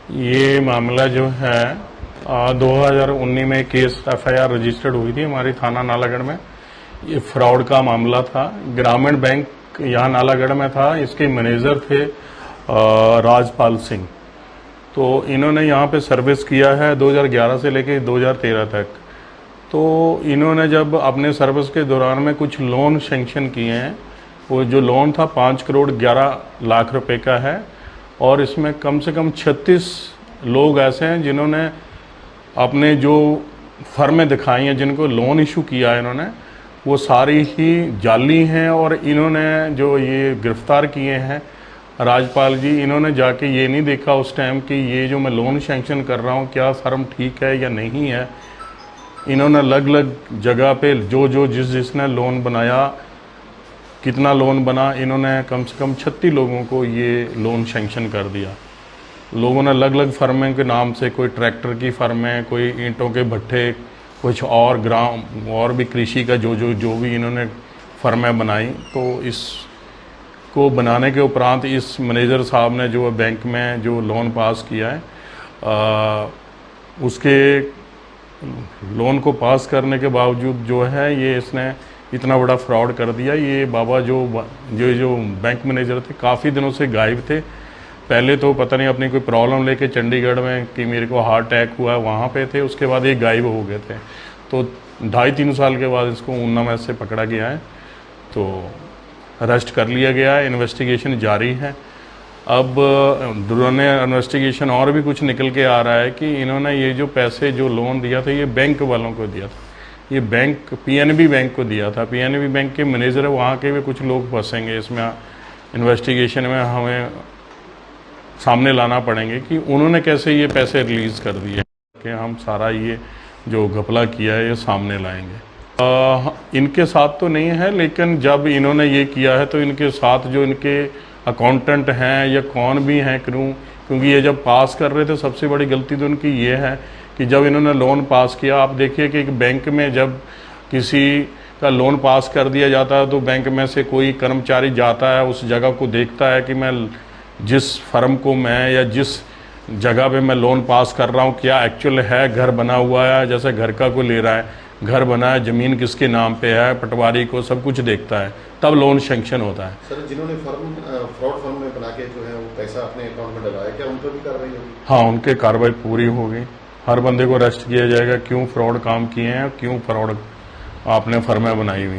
ये मामला जो है 2019 में केस एफआईआर रजिस्टर्ड हुई थी हमारी थाना नालागढ़ में। ये फ्रॉड का मामला था। ग्रामीण बैंक यहाँ नालागढ़ में था। इसके मैनेजर थे राजपाल सिंह। तो इन्होंने यहाँ पे सर्विस किया है 2011 से लेके 2013 तक। तो इन्होंने जब अपने सर्विस के दौरान में कुछ लोन सैंक्शन किए हैं, वो जो लोन था 5 करोड़ 11 लाख रुपए का है। और इसमें कम से कम 36 लोग ऐसे हैं जिन्होंने अपने जो फर्में दिखाई हैं, जिनको लोन इशू किया है इन्होंने, वो सारी ही जाली हैं। और इन्होंने जो ये गिरफ्तार किए हैं राजपाल जी, इन्होंने जाके ये नहीं देखा उस टाइम कि ये जो मैं लोन सैंक्शन कर रहा हूँ क्या फर्म ठीक है या नहीं है। इन्होंने अलग अलग जगह पे जिसने लोन बनाया, कितना लोन बना, इन्होंने कम से कम 36 लोगों को ये लोन सैंक्शन कर दिया। लोगों ने अलग अलग फर्में के नाम से, कोई ट्रैक्टर की फर्में, कोई ईंटों के भट्ठे, कुछ और ग्राम और भी कृषि का जो भी इन्होंने फर्में बनाई। तो इसको बनाने के उपरांत इस मैनेजर साहब ने जो बैंक में जो लोन पास किया है, उसके लोन को पास करने के बावजूद जो है ये इसने इतना बड़ा फ्रॉड कर दिया। ये बाबा जो बैंक मैनेजर थे, काफ़ी दिनों से गायब थे। पहले तो पता नहीं अपनी कोई प्रॉब्लम लेके चंडीगढ़ में कि मेरे को हार्ट अटैक हुआ, वहाँ पे थे। उसके बाद ये गायब हो गए थे। तो 2.5-3 साल के बाद इसको ऊना में से पकड़ा गया है, तो अरेस्ट कर लिया गया है। इन्वेस्टिगेशन जारी है। अब दुराने इन्वेस्टिगेशन और भी कुछ निकल के आ रहा है कि इन्होंने ये जो पैसे जो लोन दिया था, ये बैंक वालों को दिया था। ये बैंक पीएनबी बैंक को दिया था। पीएनबी बैंक के मैनेजर है, वहाँ के भी कुछ लोग फंसेंगे इसमें। इन्वेस्टिगेशन में हमें सामने लाना पड़ेंगे कि उन्होंने कैसे ये पैसे रिलीज़ कर दिए, कि हम सारा ये जो घपला किया है ये सामने लाएंगे। इनके साथ तो नहीं है, लेकिन जब इन्होंने ये किया है तो इनके साथ जो इनके अकाउंटेंट हैं या कौन भी हैं, क्योंकि ये जब पास कर रहे थे, सबसे बड़ी गलती तो उनकी ये है कि जब इन्होंने लोन पास किया, आप देखिए कि एक बैंक में जब किसी का लोन पास कर दिया जाता है तो बैंक में से कोई कर्मचारी जाता है, उस जगह को देखता है कि मैं जिस फर्म को मैं या जिस जगह पे मैं लोन पास कर रहा हूँ क्या एक्चुअल है, घर बना हुआ है, जैसे घर का कोई ले रहा है, घर बना है, ज़मीन किसके नाम पे है, पटवारी को सब कुछ देखता है, तब लोन सैंक्शन होता है। सर, जिन्होंने फ्रॉड फर्म में बना के जो है वो पैसा अपने अकाउंट में डलवाया, क्या उन पर भी कार्रवाई होगी? हाँ, उनके कार्रवाई पूरी होगी। हर बंदे को अरेस्ट किया जाएगा, क्यों फ्रॉड काम किए हैं, क्यों फ्रॉड आपने फर्में बनाई हुई।